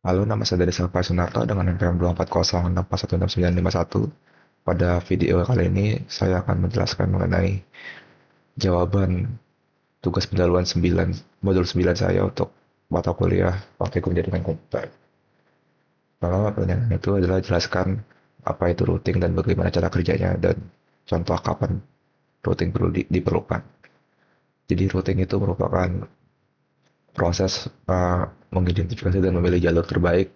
Halo, nama saya Dari Salva Sunarto dengan NPM 24064116951. Pada video kali ini, saya akan menjelaskan mengenai jawaban tugas pendahuluan 9, modul 9 saya untuk mata kuliah praktikum jaringan komputer. Pertama, pertanyaan itu adalah jelaskan apa itu routing dan bagaimana cara kerjanya dan contoh kapan routing perlu diperlukan. Jadi routing itu merupakan proses mengidentifikasi dan memilih jalur terbaik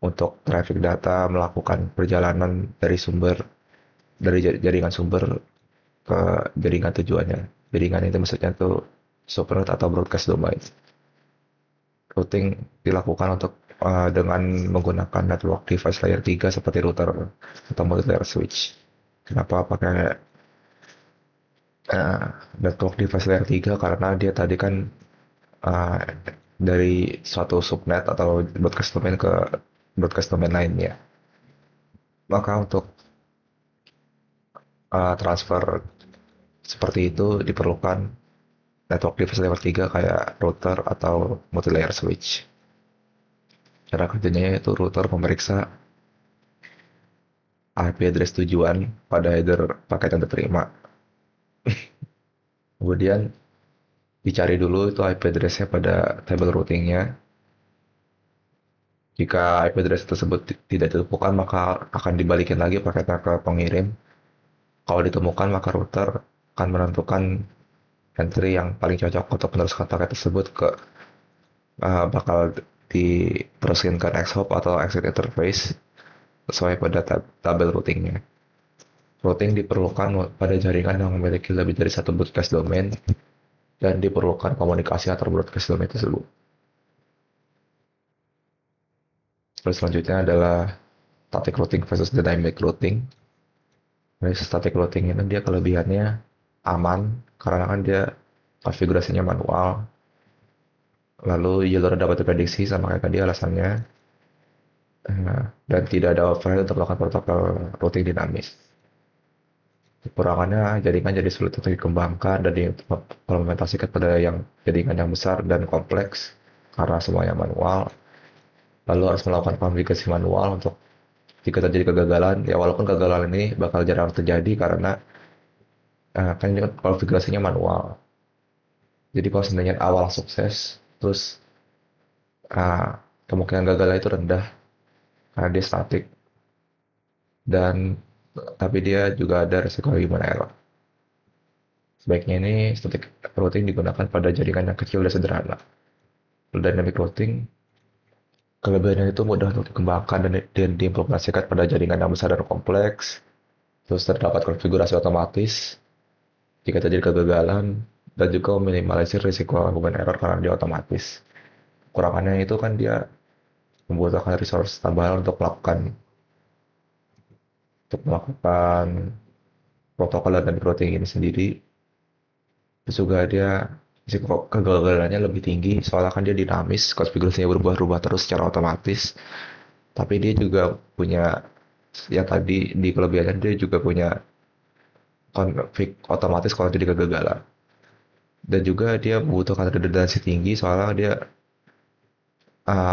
untuk traffic data melakukan perjalanan dari jaringan sumber ke jaringan tujuannya. Jaringan itu maksudnya tuh subnet atau broadcast domain. Routing dilakukan untuk dengan menggunakan network device layer 3 seperti router atau multi-layer switch. Kenapa pakai uh, network device layer 3? Karena dia tadi kan uh, dari suatu subnet atau broadcast domain ke broadcast domain lainnya. Maka untuk transfer seperti itu diperlukan network device level 3 kayak router atau multi-layer switch. Cara kerjanya yaitu router memeriksa IP address tujuan pada header paket yang diterima. Kemudian dicari dulu itu IP address-nya pada table routingnya. Jika IP address tersebut tidak ditemukan, maka akan dibalikin lagi paketnya ke pengirim. Kalau ditemukan, maka router akan menentukan entry yang paling cocok untuk meneruskan paket tersebut ke bakal diteruskan ke next hop atau exit interface sesuai pada tabel routingnya. Routing diperlukan pada jaringan yang memiliki lebih dari satu broadcast domain dan diperlukan komunikasi antar broadcast domain tersebut. Terus selanjutnya adalah static routing versus dynamic routing. Jadi static routing ini dia kelebihannya aman karena kan dia konfigurasinya manual. Lalu jalur dapat diprediksi sama kayak tadi alasannya. Dan tidak ada overhead untuk melakukan protokol routing dinamis. Kekurangannya jaringan jadi sulit untuk dikembangkan dan diimplementasikan pada jaringan yang besar dan kompleks karena semuanya manual. Lalu harus melakukan konfigurasi manual untuk jika terjadi kegagalan, ya walaupun kegagalan ini bakal jarang terjadi karena kan ini konfigurasinya manual. Jadi kalau seandainya awal sukses, terus uh, kemungkinan gagalnya itu rendah karena dia statik dan tapi dia juga ada resiko human error. Sebaiknya ini static routing digunakan pada jaringan yang kecil dan sederhana. Dynamic routing kelebihannya itu mudah untuk dikembangkan dan diimplementasikan pada jaringan yang besar dan kompleks. Terus terdapat konfigurasi otomatis jika terjadi kegagalan dan juga meminimalisir risiko human error karena dia otomatis. Kurangannya itu kan dia membutuhkan resource tambahan untuk melakukan protokol dan routing ini sendiri. Terus juga dia risiko kegagalannya lebih tinggi soalnya kan dia dinamis, konfigurasinya berubah-ubah terus secara otomatis. Tapi dia juga punya yang tadi di kelebihannya dia juga punya konfig otomatis kalau jadi kegagalan. Dan juga dia membutuhkan redundansi tinggi soalnya dia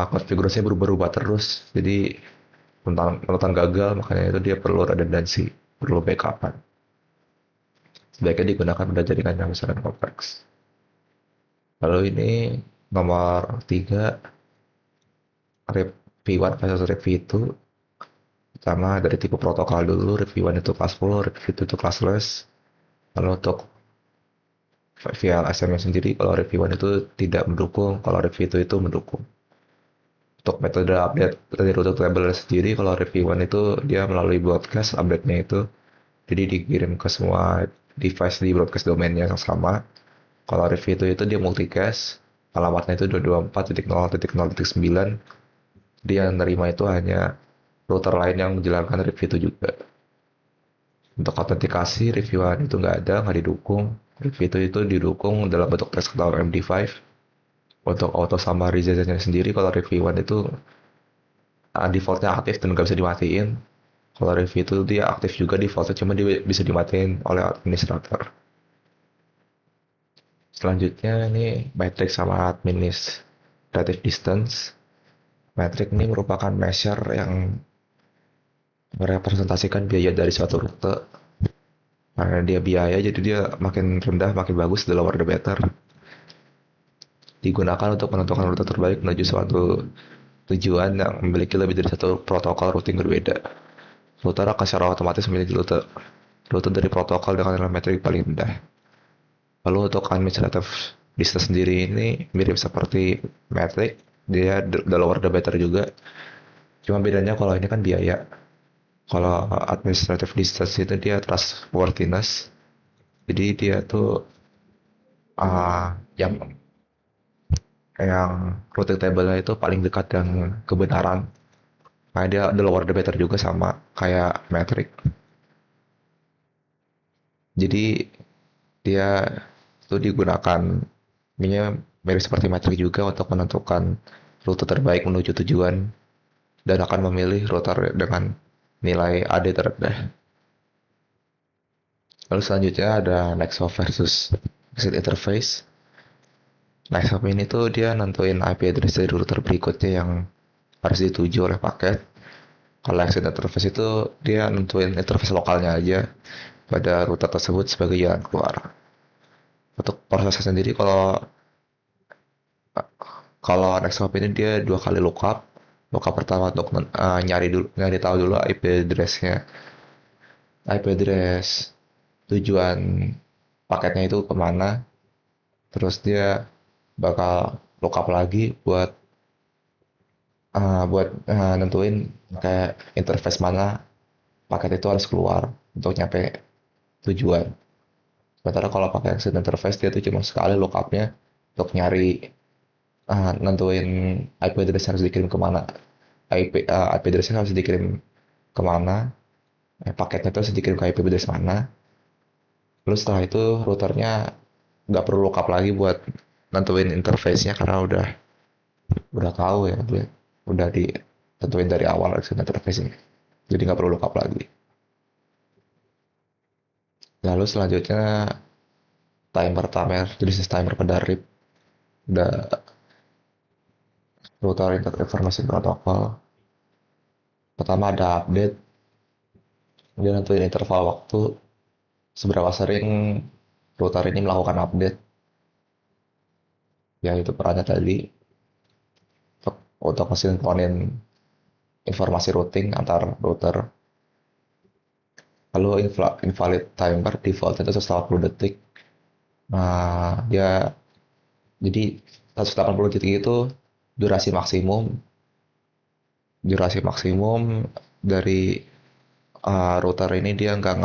konfigurasinya berubah-ubah terus. Jadi rentan gagal makanya itu dia perlu redundansi, perlu backupan. Sebaiknya digunakan pada jaringan yang besar dan kompleks. Lalu ini nomor 3 RIP V1 versus RIP V2. Pertama dari tipe protokol dulu, RIP V1 itu kelas full, RIP V2 itu classless. Lalu untuk VLSM sendiri, kalau RIP V1 itu tidak mendukung, kalau RIP V2 itu mendukung. Untuk metode update dari router table sendiri, kalau RIP V1 itu dia melalui broadcast update-nya itu, jadi dikirim ke semua device di broadcast domainnya yang sama. Kalau RIP V2 itu dia multicast, alamatnya itu 224.0.0.9. Dia yang nerima itu hanya router lain yang menjalankan RIP V2 juga. Untuk autentikasi, reviewan itu nggak ada, nggak didukung. Review itu didukung dalam bentuk text atau MD5. Untuk auto summarization sendiri, kalau review one itu defaultnya aktif dan nggak bisa dimatiin. Kalau review itu dia aktif juga defaultnya, cuma dia bisa dimatiin oleh administrator. Selanjutnya ini matrix sama administrative distance. Metrik ini merupakan measure yang merepresentasikan biaya dari suatu rute. Karena dia biaya, jadi dia makin rendah, makin bagus, the lower the better. Digunakan untuk menentukan rute terbaik menuju suatu tujuan yang memiliki lebih dari satu protokol routing berbeda. Router akan secara otomatis memilih rute dari protokol dengan nilai metrik paling rendah. Lalu untuk administrative distance sendiri ini mirip seperti metrik, dia the lower the better juga. Cuma bedanya kalau ini kan biaya. Kalau administrative distance itu dia trustworthiness. Jadi dia tuh yang routing table-nya itu paling dekat dengan kebenaran. Nah, dia the lower the better juga sama kayak metric. Jadi dia itu digunakan ini mirip seperti metrik juga untuk menentukan rute terbaik menuju tujuan dan akan memilih router dengan nilai AD terendah. Lalu selanjutnya ada Nexthop versus Exit Interface. Nexthop ini tuh dia nentuin IP address dari router berikutnya yang harus dituju oleh paket. Kalau Exit Interface itu dia nentuin interface lokalnya aja pada router tersebut sebagai jalan keluar. Untuk prosesnya sendiri, kalau kalau Nextcloud ini dia dua kali lookup. Lookup pertama untuk nyari tahu dulu IP address-nya, IP address tujuan paketnya itu kemana. Terus dia bakal lookup lagi buat nentuin kayak interface mana paket itu harus keluar untuk nyampe tujuan. Sementara kalau pakai exit interface dia tuh cuma sekali lookupnya untuk nyari nentuin IP address harus dikirim kemana, IP address harus dikirim kemana, paketnya itu harus dikirim ke IP address mana. Lalu setelah itu routernya nggak perlu lookup lagi buat nentuin interface-nya karena udah tahu ya, dia udah ditentuin dari awal exit interface-nya. Jadi nggak perlu lookup lagi. Lalu selanjutnya timer jenis timer pada RIP, udah router information protocol. Pertama ada update, dia nentuin interval waktu seberapa sering router ini melakukan update, ya itu perannya tadi untuk ngesinkronin informasi routing antar router. Lalu invalid timer default itu 180 detik. Nah, dia jadi 180 detik itu durasi maksimum dari router ini dia nggak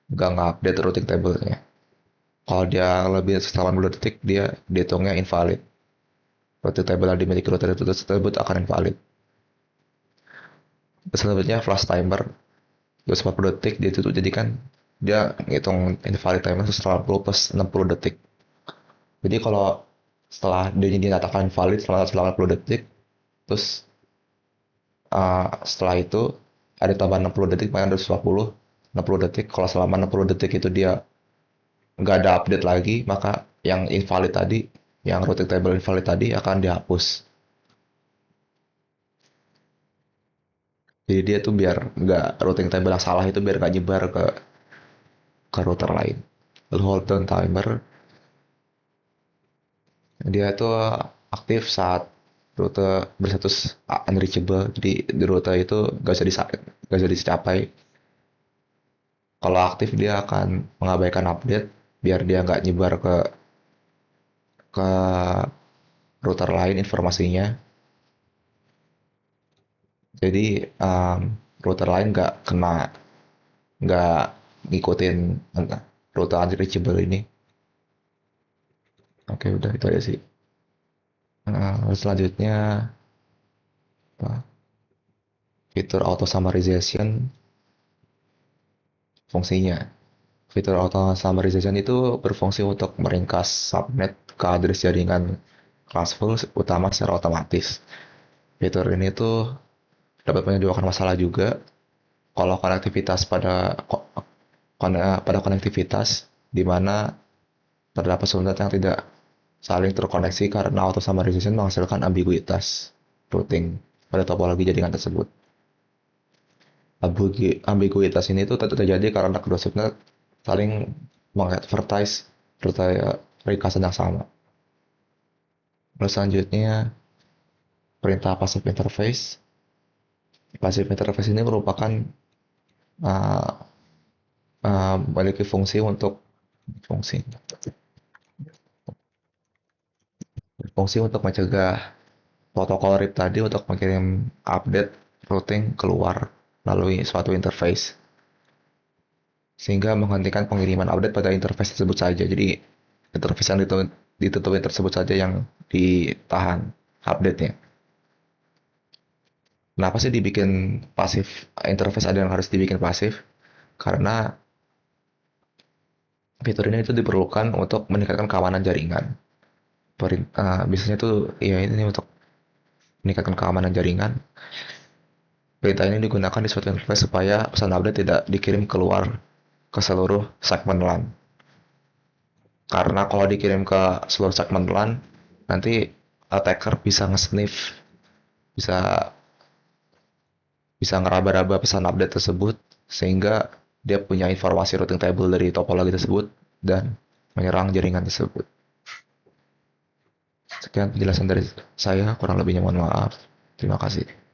nge-update routing table-nya. Kalau dia lebih dari 180 detik dia dihitungnya invalid. Routing table yang dimiliki router itu tersebut akan invalid. Selanjutnya flash timer 240 detik dia tutup, jadi kan dia ngitung invalid timer 180 plus 60 detik. Jadi kalau setelah dia dinyatakan invalid selama 80 detik, terus setelah itu ada tambah 60 detik, makanya 240 60 detik. Kalau selama 60 detik itu dia nggak ada update lagi, maka yang invalid tadi, yang routing table invalid tadi akan dihapus. Jadi dia tuh biar nggak routing table yang salah itu biar nggak nyebar ke router lain. Lalu hold down timer, dia tuh aktif saat rute berstatus unreachable. Jadi di rute itu nggak bisa dicapai. Kalau aktif dia akan mengabaikan update biar dia nggak nyebar ke router lain informasinya. Jadi router lain nggak ngikutin rute unreachable ini. Oke, udah itu aja sih. Selanjutnya apa? Fitur auto summarization fungsinya. Fitur auto summarization itu berfungsi untuk meringkas subnet ke address jaringan classful utama secara otomatis. Fitur ini tuh dapat menyebabkan masalah juga kalau pada konektivitas di mana terdapat subnet yang tidak saling terkoneksi karena auto summarization menghasilkan ambiguitas. routing pada topologi jaringan tersebut. Ambiguitas ini tuh terjadi karena kedua subnet saling mengadvertise ringkasan yang sama. Lalu selanjutnya, perintah passive interface. Passive interface ini merupakan uh, memiliki fungsi fungsi untuk mencegah protokol RIP tadi untuk mengirim update routing keluar melalui suatu interface, sehingga menghentikan pengiriman update pada interface tersebut saja. Jadi interface yang ditutupin tersebut saja yang ditahan update-nya. Kenapa sih dibikin pasif? Interface ada yang harus dibikin pasif karena fitur ini itu diperlukan untuk meningkatkan keamanan jaringan. Biasanya tuh ya ini untuk meningkatkan keamanan jaringan. Perintah ini digunakan di suatu interface supaya pesan update tidak dikirim keluar ke seluruh segmen LAN. Karena kalau dikirim ke seluruh segmen LAN, nanti attacker bisa nge-sniff, bisa bisa ngeraba-raba pesan update tersebut, sehingga dia punya informasi routing table dari topologi tersebut dan menyerang jaringan tersebut. Sekian penjelasan dari saya, kurang lebihnya mohon maaf. Terima kasih.